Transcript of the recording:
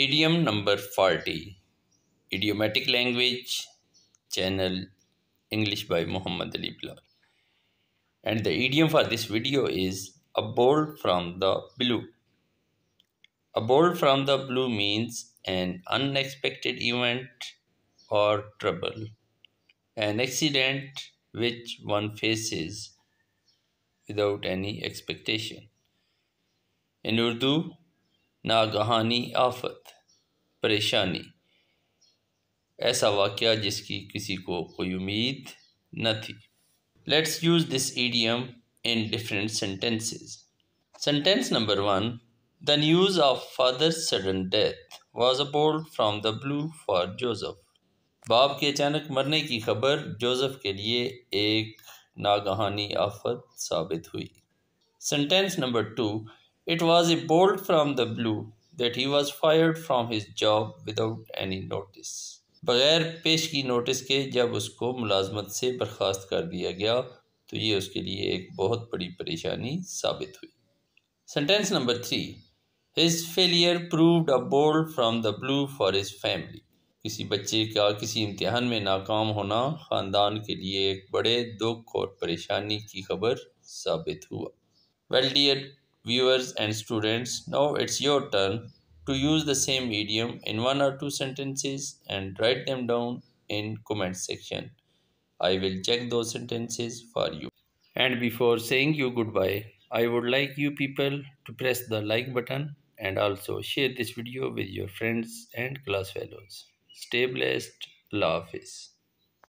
Idiom number 40. Idiomatic language channel English by Muhammad Ali Bilal. And the idiom for this video is a bolt from the blue. A bolt from the blue means an unexpected event or trouble, an accident which one faces without any expectation. In Urdu, नागहानी आफत, परेशानी, ऐसा वाक़या जिसकी किसी को कोई उम्मीद न थी. Let's use this idiom in different sentences. Sentence number 1. The news of father's sudden death was a bolt from the blue for Joseph. बाप के अचानक मरने की खबर जोसेफ के लिए एक नागहानी आफत साबित हुई. Sentence number 2. It was a bolt from the blue that he was fired from his job without any notice. बगैर पेशगी नोटिस के जब उसको मुलाजमत से बर्खास्त कर दिया गया तो ये उसके लिए एक बहुत बड़ी परेशानी साबित हुई. Sentence number 3. His failure proved a bolt from the blue for his family. किसी बच्चे का किसी इम्तिहान में नाकाम होना ख़ानदान के लिए एक बड़े दुख और परेशानी की खबर साबित हुआ. Well, dear viewers and students, now it's your turn to use the same idiom in 1 or 2 sentences and write them down in comment section. I will check those sentences for you. And before saying you goodbye, I would like you people to press the like button and also share this video with your friends and class fellows. Stay blessed. Allah Hafiz.